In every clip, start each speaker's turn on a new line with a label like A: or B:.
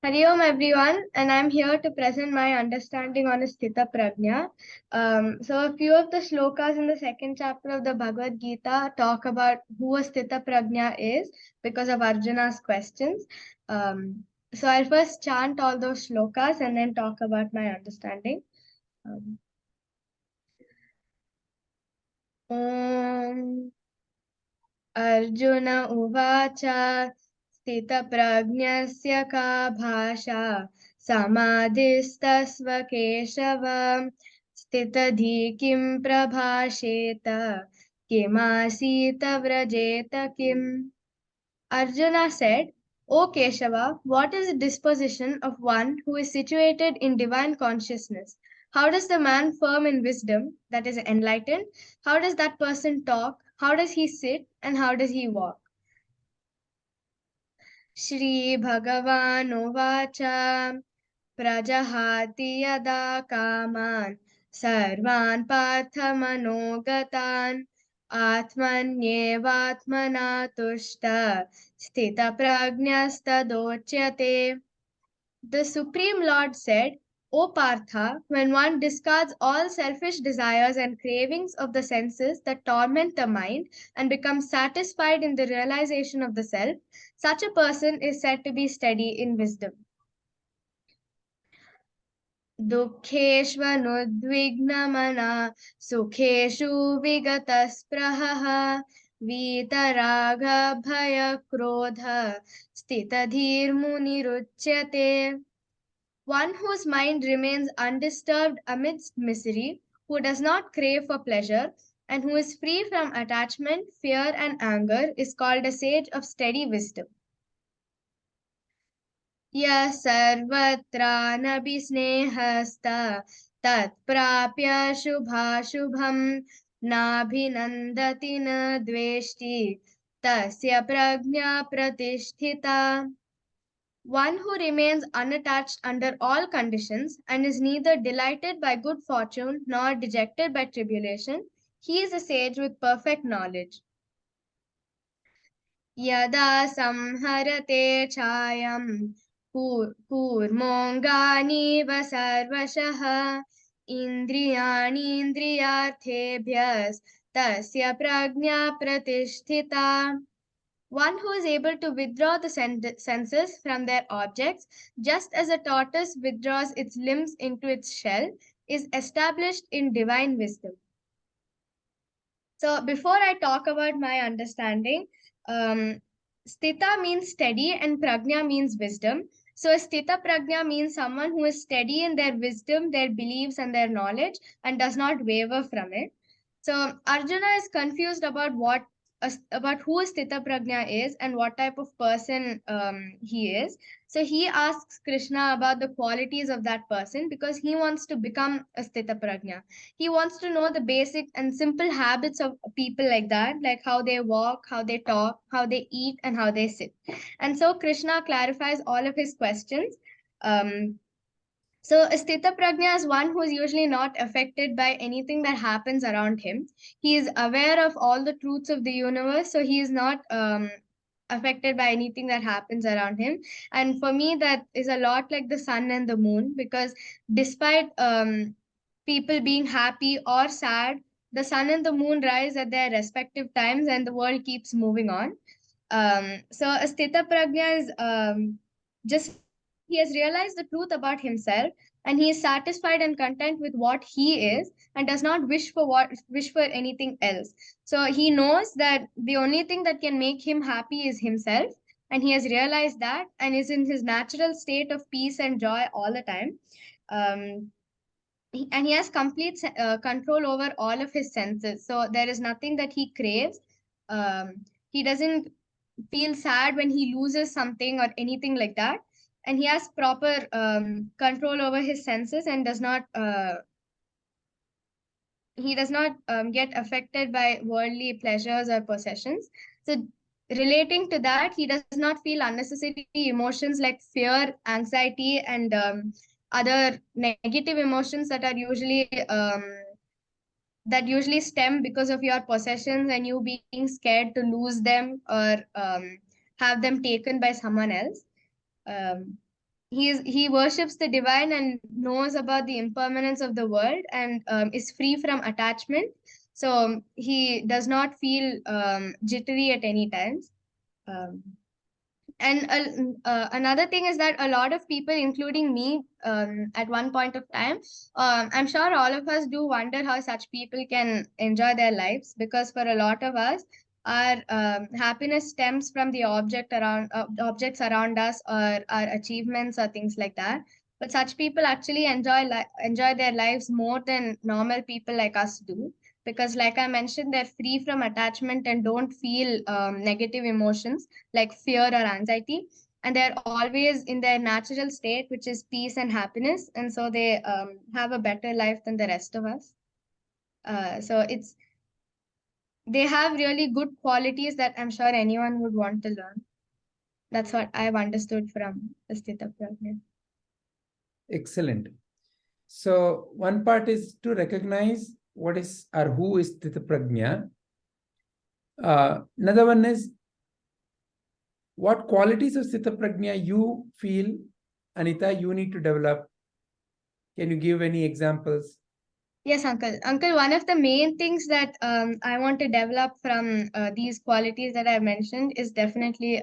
A: Hari Om everyone, and I'm here to present my understanding on Stithaprajna. So a few of the shlokas in the second chapter of the Bhagavad Gita talk about who a Stithaprajna is because of Arjuna's questions. So I'll first chant all those shlokas and then talk about my understanding. Um, Om Arjuna Uvacha स्थितप्रज्ञस्य का भाषा समाधिस्तस्व केशव स्थितधि किं प्रभाषेत किमासीत व्रजेत किम्. Arjuna said, O Keshava, what is the disposition of one who is situated in divine consciousness? How does the man firm in wisdom, that is enlightened? How does that person talk? How does he sit? And how does he walk? श्रीभगवानुवाच प्रजहाति यदा कामान् सर्वान् पार्थमनोगतान् आत्मन्येवात्मना तुष्ट स्थितप्रज्ञस्तदोच्यते. The Supreme Lord said, O Partha, when one discards all selfish desires and cravings of the senses that torment the mind and becomes satisfied in the realization of the self, such a person is said to be steady in wisdom. दुःखेष्वनुद्विग्नमना सुखेषु विगतस्पृहः वीतरागभयक्रोध स्थितधीर्मुनिरुच्यते. One whose mind remains undisturbed amidst misery, who does not crave for pleasure, and who is free from attachment, fear, and anger, is called a sage of steady wisdom. Yah sarvatrānabhisnehasta tat prapya shubhashubham nabhinandati na dveshti tasya prajna pratisthita. One who remains unattached under all conditions and is neither delighted by good fortune nor dejected by tribulation, he is a sage with perfect knowledge. Yada samharate chayam kūrmongāni vasarvashah indriyāni indriyārthebhyas tasya prajna pratisthita. One who is able to withdraw the senses from their objects, just as a tortoise withdraws its limbs into its shell, is established in divine wisdom. So, before I talk about my understanding, Sthita means steady and Prajna means wisdom. So, Sthita Prajna means someone who is steady in their wisdom, their beliefs, and their knowledge and does not waver from it. So, Arjuna is confused about about who Sthita Prajna is and what type of person he is. So he asks Krishna about the qualities of that person because he wants to become a Sthita Prajna. He wants to know the basic and simple habits of people like that, like how they walk, how they talk, how they eat, and how they sit. And so Krishna clarifies all of his questions. So, Sthita Prajna is one who is usually not affected by anything that happens around him. He is aware of all the truths of the universe, so he is not affected by anything that happens around him. And for me, that is a lot like the sun and the moon, because despite people being happy or sad, the sun and the moon rise at their respective times, and the world keeps moving on. So, Sthita Prajna is just he has realized the truth about himself, and he is satisfied and content with what he is and does not wish for anything else. So he knows that the only thing that can make him happy is himself, and he has realized that and is in his natural state of peace and joy all the time. And he has complete control over all of his senses, so there is nothing that he craves. He doesn't feel sad when he loses something or anything like that, and he has proper control over his senses and does not get affected by worldly pleasures or possessions. So relating to that, he does not feel unnecessary emotions like fear, anxiety, and other negative emotions that usually stem because of your possessions and you being scared to lose them or have them taken by someone else. Um, he worships the divine and knows about the impermanence of the world, and is free from attachment. So he does not feel jittery at any times. Um, and another thing is that a lot of people, including me, at one point of time, I'm sure all of us do wonder how such people can enjoy their lives, because for a lot of us, our happiness stems from the objects around us, or our achievements or things like that. But such people actually enjoy their lives more than normal people like us do, because, like I mentioned, they're free from attachment and don't feel negative emotions like fear or anxiety, and they're always in their natural state, which is peace and happiness, and so they have a better life than the rest of us. So they have really good qualities that I'm sure anyone would want to learn. That's what I've understood from the Stithaprajna.
B: Excellent. So one part is to recognize what is or who is Stithaprajna. Another one is what qualities of Stithaprajna you feel, Anita, you need to develop. Can you give any examples?
A: Yes, uncle. Uncle, one of the main things that I want to develop from these qualities that I mentioned is definitely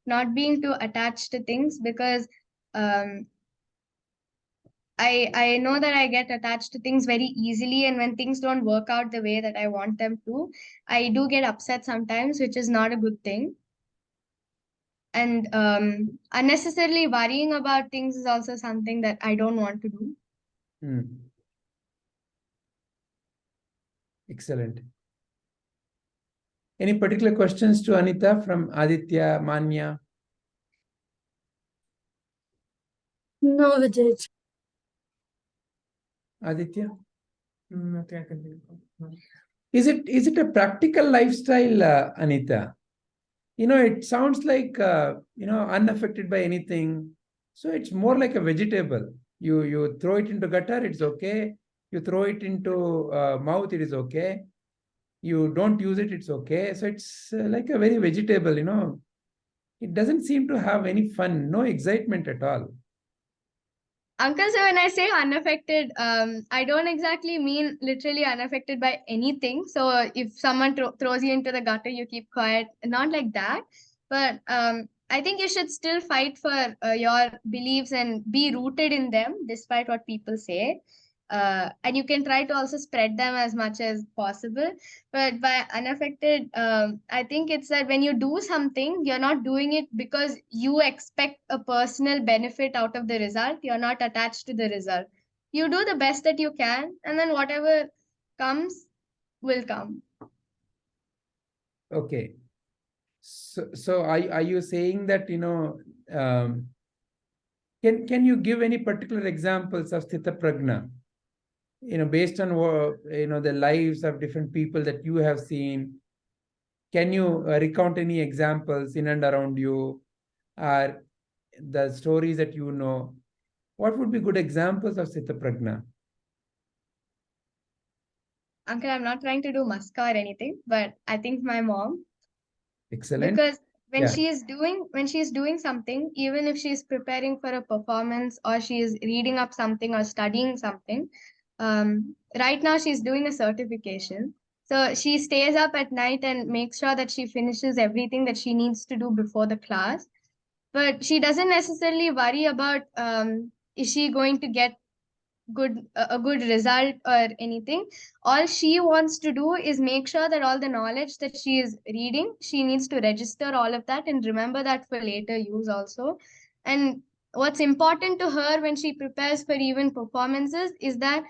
A: not being too attached to things, because um, I know that I get attached to things very easily, and when things don't work out the way that I want them to, I do get upset sometimes, which is not a good thing. And unnecessarily worrying about things is also something that I don't want to do.
B: Excellent. Any particular questions to Anita from Aditya, Manya?
C: No, Vijay.
B: Aditya?
D: Nothing I can think of. No.
B: Is it a practical lifestyle, Anita? It sounds like, unaffected by anything. So it's more like a vegetable. You throw it into gutter, it's okay. You throw it into mouth, it is okay. You don't use it, it's okay. So it's like a very vegetable. It doesn't seem to have any fun, no excitement at all.
A: Uncle, so when I say unaffected, I don't exactly mean literally unaffected by anything. So if someone throws you into the gutter, you keep quiet. Not like that. But I think you should still fight for your beliefs and be rooted in them, despite what people say. And you can try to also spread them as much as possible. But by unaffected, I think it's that when you do something, you're not doing it because you expect a personal benefit out of the result. You're not attached to the result. You do the best that you can, and then whatever comes will come.
B: Okay. So are you saying that, can you give any particular examples of Stithaprajna? Based on the lives of different people that you have seen, can you recount any examples in and around you, or the stories that you know? What would be good examples of Stithaprajna?
A: Uncle, I'm not trying to do muska or anything, but I think my mom,
B: Excellent.
A: because when
B: Yeah.
A: she's doing something, even if she's preparing for a performance or she's reading up something or studying something, right now she's doing a certification, so she stays up at night and makes sure that she finishes everything that she needs to do before the class. But she doesn't necessarily worry about is she going to get a good result or anything. All she wants to do is make sure that all the knowledge that she is reading, she needs to register all of that and remember that for later use also. And what's important to her when she prepares for even performances is the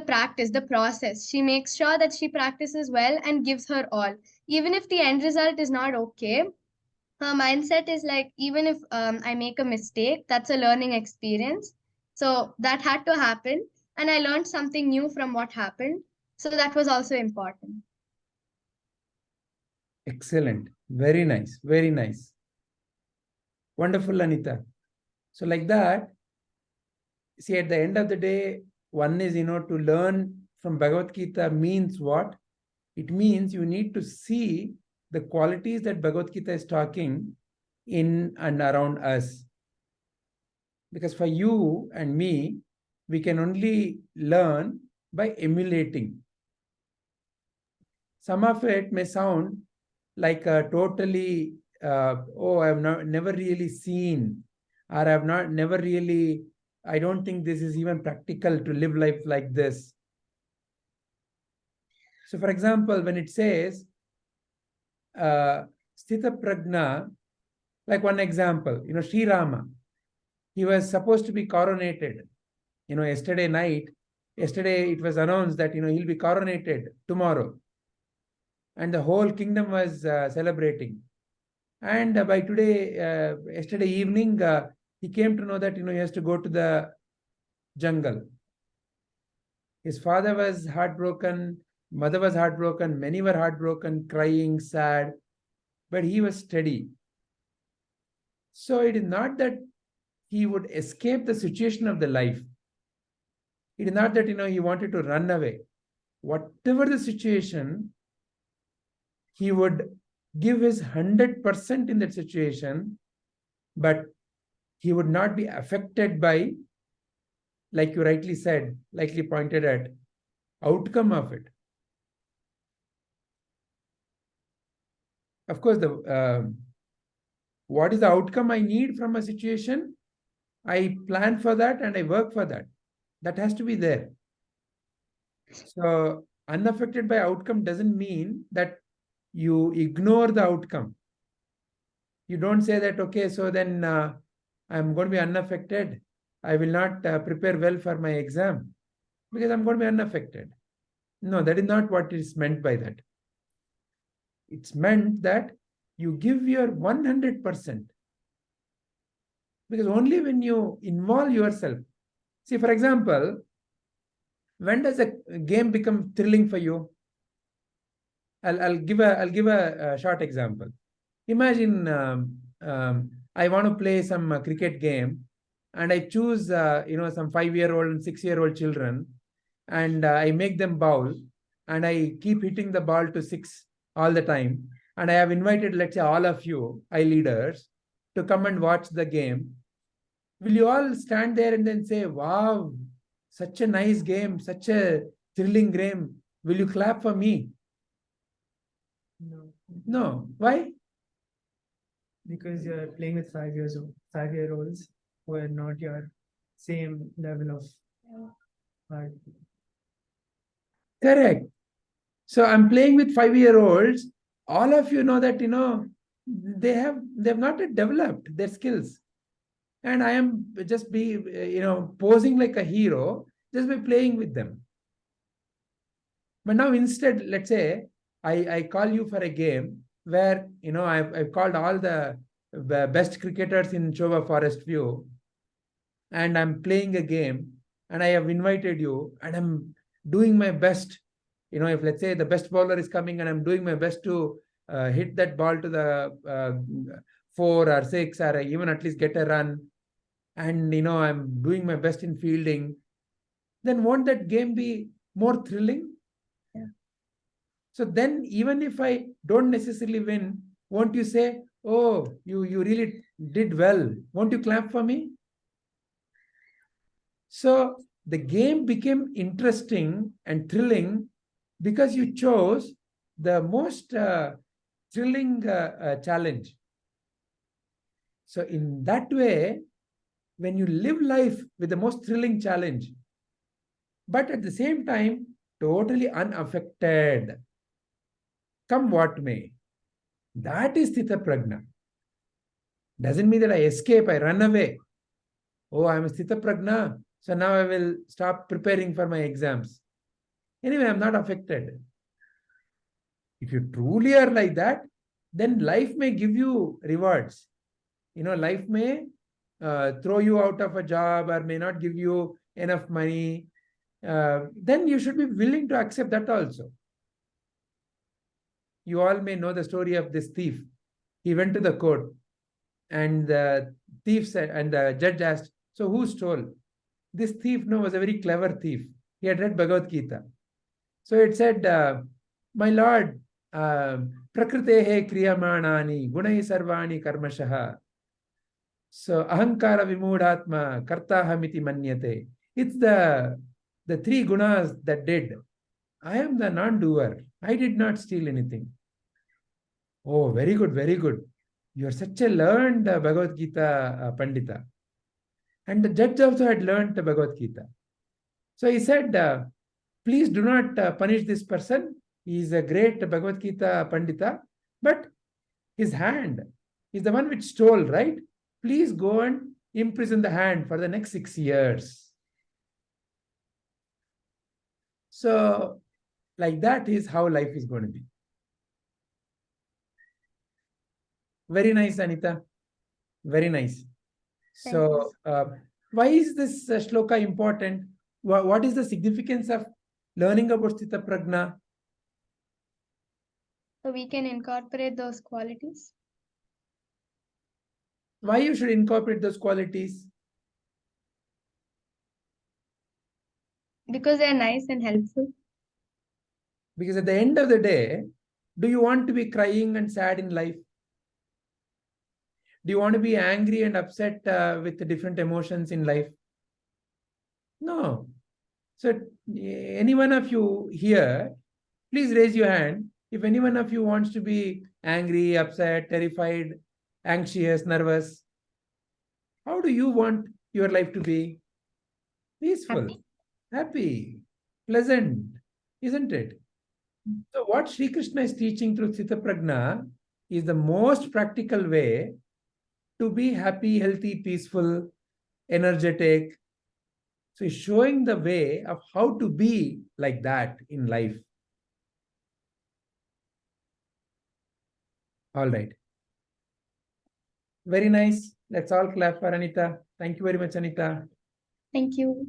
A: practice, the process. She makes sure that she practices well and gives her all, even if the end result is not okay. Her mindset is like, even if I make a mistake, that's a learning experience. So that had to happen, and I learned something new from what happened. So that was also important.
B: Excellent. Very nice. Very nice. Wonderful, Anita. So like that, see, at the end of the day, one is, to learn from Bhagavad Gita means what? It means you need to see the qualities that Bhagavad Gita is talking in and around us. Because for you and me, we can only learn by emulating. Some of it may sound like a totally, oh, I've never really seen, or I've never really, I don't think this is even practical to live life like this. So, for example, when it says, Stithaprajna, like one example, Sri Rama, he was supposed to be coronated. Yesterday it was announced that, he'll be coronated tomorrow. And the whole kingdom was celebrating. And by yesterday evening, he came to know that, he has to go to the jungle. His father was heartbroken, mother was heartbroken, many were heartbroken, crying, sad, but he was steady. So it is not that he would escape the situation of the life. It is not that, he wanted to run away. Whatever the situation, he would give his 100% in that situation, but he would not be affected by, like you rightly said, likely pointed at, outcome of it. Of course, what is the outcome I need from a situation? I plan for that and I work for that. That has to be there. So unaffected by outcome doesn't mean that you ignore the outcome. You don't say that, okay, so then I'm going to be unaffected. I will not prepare well for my exam because I'm going to be unaffected. No, that is not what is meant by that. It's meant that you give your 100%. Because only when you involve yourself. See, for example, when does a game become thrilling for you? I'll give a short example. Imagine I want to play some cricket game, and I choose some 5-year-old and 6-year-old children, and I make them bowl, and I keep hitting the ball to 6 all the time, and I have invited, let's say, all of you, leaders, to come and watch the game. Will you all stand there and then say, wow, such a nice game, such a thrilling game? Will you clap for me?
D: No,
B: No. Why?
D: because you're playing with 5-year-olds who are not your same level of heart.
B: Correct. So I'm playing with 5-year-olds. All of you know that, they've not yet developed their skills. And I am just posing like a hero just by playing with them. But now instead, let's say I call you for a game where, I've called all the best cricketers in Chova Forest View, and I'm playing a game, and I have invited you, and I'm doing my best. If let's say the best bowler is coming, and I'm doing my best to hit that ball to the 4 or 6, or even at least get a run, and I'm doing my best in fielding, then won't that game be more thrilling?
A: Yeah.
B: So then, even if I don't necessarily win, won't you say, oh, you really did well? Won't you clap for me? So the game became interesting and thrilling because you chose the most thrilling challenge. So in that way, when you live life with the most thrilling challenge, but at the same time, totally unaffected, come what may, that is Stithaprajna. Doesn't mean that I escape, I run away. Oh, I'm a Stithaprajna, so now I will stop preparing for my exams. Anyway, I'm not affected. If you truly are like that, then life may give you rewards. Life may throw you out of a job or may not give you enough money. Then you should be willing to accept that also. You all may know the story of this thief. He went to the court, and the thief said, and the judge asked, so who stole? This thief was a very clever thief. He had read Bhagavad Gita. So it said, my lord, prakritehe kriyamanani gunai sarvani karmashaha. So ahankara vimudhatma kartahamiti manyate. It's the three gunas that did. I am the non-doer. I did not steal anything. Oh, very good, very good. You are such a learned Bhagavad Gita Pandita. And the judge also had learned the Bhagavad Gita. So he said, please do not punish this person. He is a great Bhagavad Gita Pandita, but his hand is the one which stole, right? Please go and imprison the hand for the next 6 years. So, like that is how life is going to be. Very nice, Anita. Very nice.
A: Thank you.
B: So, why is this shloka important? What is the significance of learning about Stithaprajna?
A: So we can incorporate those qualities.
B: Why you should incorporate those qualities?
A: Because they're nice and helpful.
B: Because at the end of the day, do you want to be crying and sad in life? Do you want to be angry and upset with the different emotions in life? No. So, any one of you here, please raise your hand. If any one of you wants to be angry, upset, terrified, anxious, nervous, how do you want your life to be? Peaceful, happy, pleasant, isn't it? So, what Sri Krishna is teaching through Stithaprajna is the most practical way to be happy, healthy, peaceful, energetic. So, he's showing the way of how to be like that in life. All right. Very nice. Let's all clap for Anita. Thank you very much, Anita.
A: Thank you.